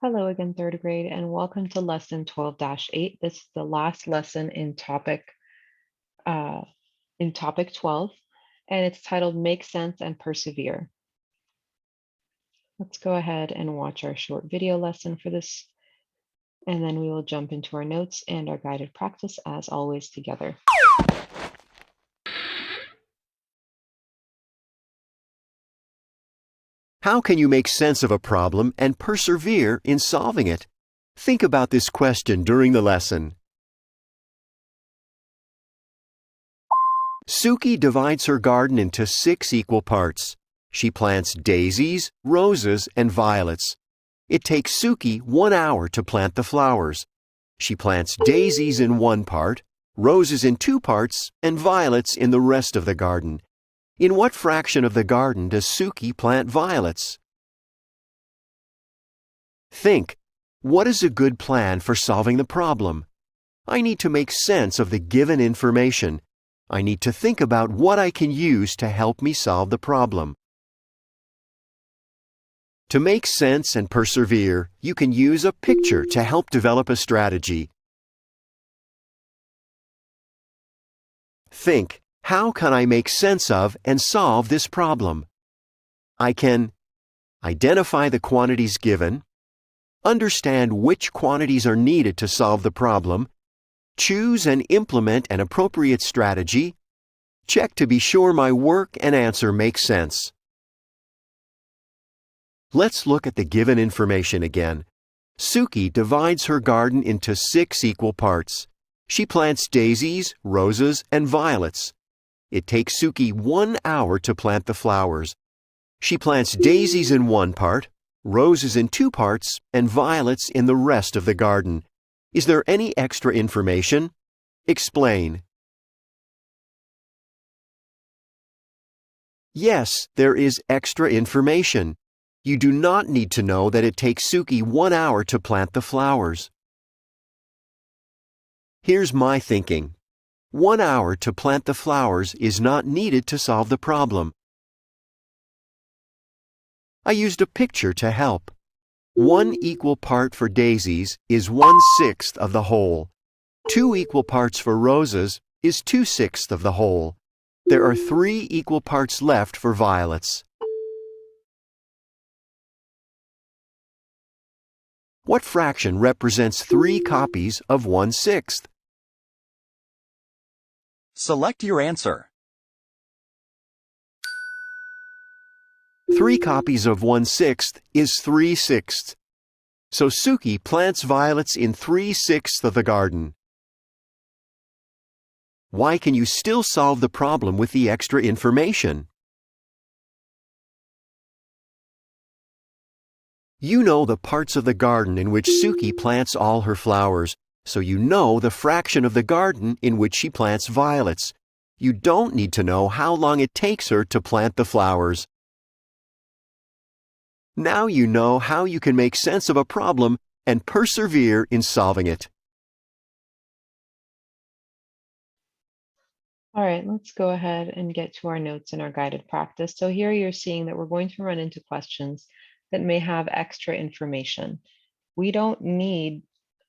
Hello again, third grade, and welcome to lesson 12-8. This is the last lesson uh, in topic 12, and it's titled Make Sense and Persevere. Let's go ahead and watch our short video lesson for this, and then we will jump into our notes and our guided practice as always together. How can you make sense of a problem and persevere in solving it? Think about this question during the lesson. Suki divides her garden into 6 equal parts. She plants daisies, roses, and violets. It takes Suki 1 hour to plant the flowers. She plants daisies in 1 part, roses in 2 parts, and violets in the rest of the garden. In what fraction of the garden does Suki plant violets? Think, what is a good plan for solving the problem? I need to make sense of the given information. I need to think about what I can use to help me solve the problem. To make sense and persevere, you can use a picture to help develop a strategy. Think, how can I make sense of and solve this problem? I can identify the quantities given, understand which quantities are needed to solve the problem, choose and implement an appropriate strategy, check to be sure my work and answer make sense. Let's look at the given information again. Suki divides her garden into 6 equal parts. She plants daisies, roses, and violets. It takes Suki 1 hour to plant the flowers. She plants daisies in 1 part, roses in 2 parts, and violets in the rest of the garden. Is there any extra information? Explain. Yes, there is extra information. You do not need to know that it takes Suki 1 hour to plant the flowers. Here's my thinking. 1 hour to plant the flowers is not needed to solve the problem. I used a picture to help. 1 equal part for daisies is 1/6 of the whole. 2 equal parts for roses is 2/6 of the whole. There are 3 equal parts left for violets. What fraction represents 3 copies of 1/6? Select your answer. 3 copies of 1/6 is 3/6. So Suki plants violets in 3/6 of the garden. Why can you still solve the problem with the extra information? You know the parts of the garden in which Suki plants all her flowers, so you know the fraction of the garden in which she plants violets. You don't need to know how long it takes her to plant the flowers. Now you know how you can make sense of a problem and persevere in solving it. All right, let's go ahead and get to our notes and our guided practice. So here you're seeing that we're going to run into questions that may have extra information. We don't need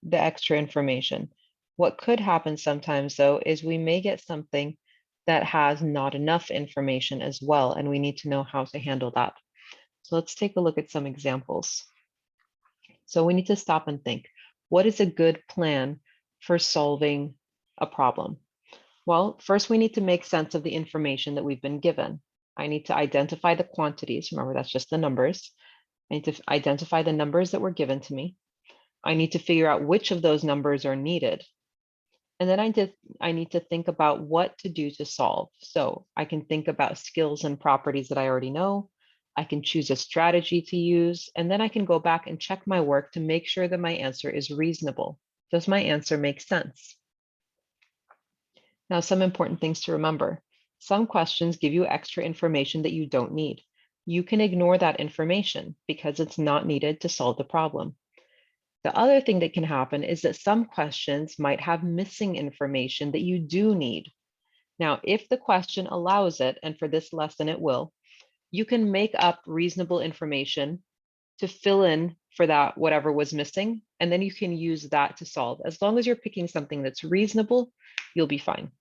the extra information. What could happen sometimes, though, is we may get something that has not enough information as well, and we need to know how to handle that. So let's take a look at some examples. So we need to stop and think, what is a good plan for solving a problem? Well, first we need to make sense of the information that we've been given. I need to identify the quantities. Remember, that's just the numbers. I need to identify the numbers that were given to me. I need to figure out which of those numbers are needed. And then I need to think about what to do to solve. So I can think about skills and properties that I already know. I can choose a strategy to use, and then I can go back and check my work to make sure that my answer is reasonable. Does my answer make sense? Now, some important things to remember. Some questions give you extra information that you don't need. You can ignore that information because it's not needed to solve the problem. The other thing that can happen is that some questions might have missing information that you do need. Now, if the question allows it, and for this lesson it will, you can make up reasonable information to fill in for that, whatever was missing, and then you can use that to solve. As long as you're picking something that's reasonable, you'll be fine.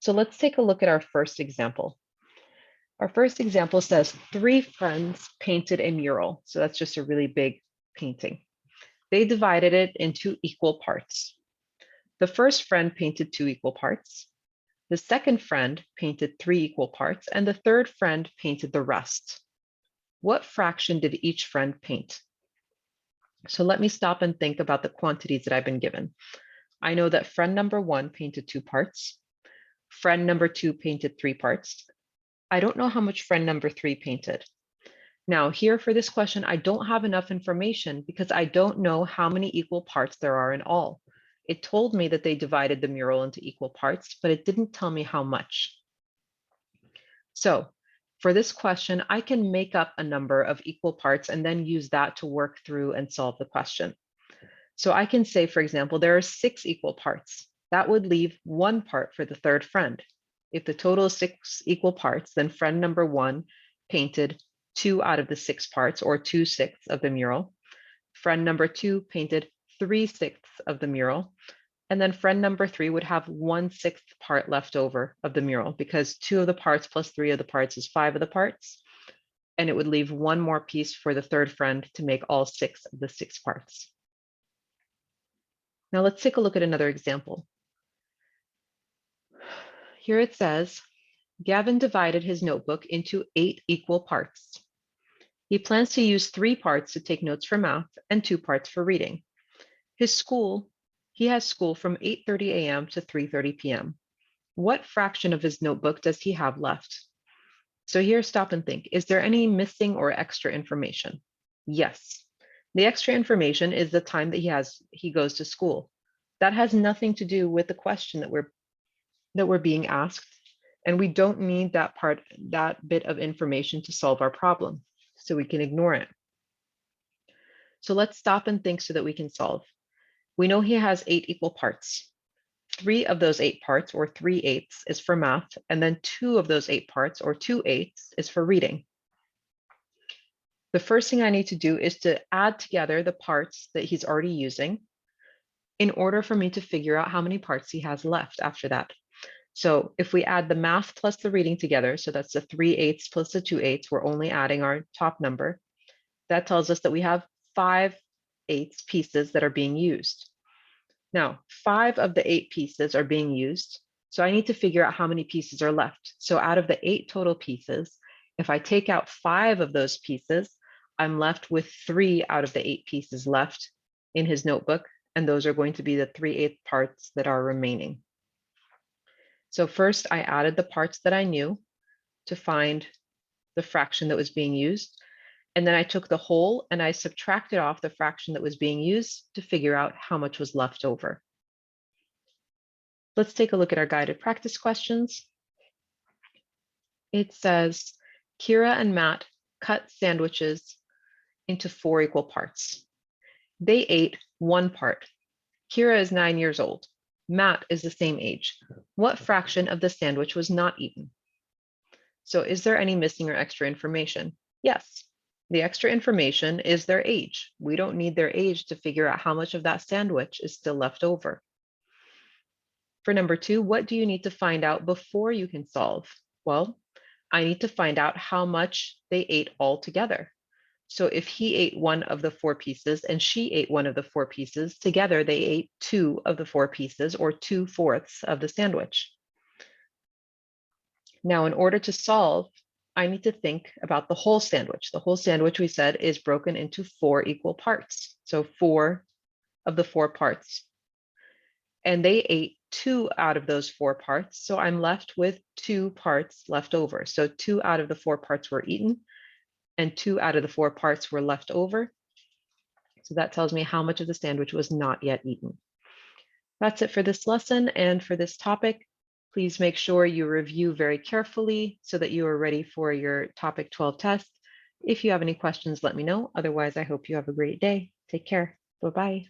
So let's take a look at our first example. Our first example says 3 friends painted a mural. So that's just a really big painting. They divided it into equal parts. The first friend painted 2 equal parts. The second friend painted 3 equal parts, and the third friend painted the rest. What fraction did each friend paint? So let me stop and think about the quantities that I've been given. I know that friend number 1 painted 2 parts. Friend number 2 painted 3 parts. I don't know how much friend number 3 painted. Now here for this question, I don't have enough information because I don't know how many equal parts there are in all. It told me that they divided the mural into equal parts, but it didn't tell me how much. So for this question, I can make up a number of equal parts and then use that to work through and solve the question. So I can say, for example, there are 6 equal parts. That would leave 1 part for the third friend. If the total is 6 equal parts, then friend number 1 painted 2 out of the 6 parts, or 2/6 of the mural. Friend number 2 painted 3/6 of the mural. And then friend number 3 would have 1/6 part left over of the mural, because 2 of the parts plus 3 of the parts is 5 of the parts. And it would leave 1 more piece for the third friend to make all 6 of the 6 parts. Now let's take a look at another example. Here it says, Gavin divided his notebook into 8 equal parts. He plans to use 3 parts to take notes for math and 2 parts for reading. He has school from 8:30 a.m. to 3:30 p.m. What fraction of his notebook does he have left? So here, stop and think. Is there any missing or extra information? Yes. The extra information is the time that he goes to school. That has nothing to do with the question that we're being asked, and we don't need that bit of information to solve our problem, so we can ignore it. So let's stop and think so that we can solve. We know he has 8 equal parts. 3 of those 8 parts, or 3/8, is for math, and then 2 of those 8 parts, or 2/8, is for reading. The first thing I need to do is to add together the parts that he's already using in order for me to figure out how many parts he has left after that. So if we add the math plus the reading together, so that's the 3/8 plus the 2/8, we're only adding our top number. That tells us that we have 5/8 pieces that are being used. Now, 5 of the 8 pieces are being used, so I need to figure out how many pieces are left. So out of the 8 total pieces, if I take out 5 of those pieces, I'm left with 3 out of the 8 pieces left in his notebook, and those are going to be the 3/8 parts that are remaining. So first, I added the parts that I knew to find the fraction that was being used. And then I took the whole and I subtracted off the fraction that was being used to figure out how much was left over. Let's take a look at our guided practice questions. It says, Kira and Matt cut sandwiches into 4 equal parts. They ate 1 part. Kira is 9 years old. Matt is the same age. What fraction of the sandwich was not eaten? So is there any missing or extra information? Yes. The extra information is their age. We don't need their age to figure out how much of that sandwich is still left over. For number 2, what do you need to find out before you can solve? Well, I need to find out how much they ate all together. So if he ate 1 of the 4 pieces and she ate 1 of the 4 pieces, together they ate 2 of the 4 pieces, or 2/4 of the sandwich. Now, in order to solve, I need to think about the whole sandwich. The whole sandwich, we said, is broken into 4 equal parts. So 4 of the 4 parts. And they ate 2 out of those 4 parts. So I'm left with 2 parts left over. So 2 out of the 4 parts were eaten and 2 out of the 4 parts were left over. So that tells me how much of the sandwich was not yet eaten. That's it for this lesson and for this topic. Please make sure you review very carefully so that you are ready for your topic 12 test. If you have any questions, let me know. Otherwise, I hope you have a great day. Take care. Bye-bye.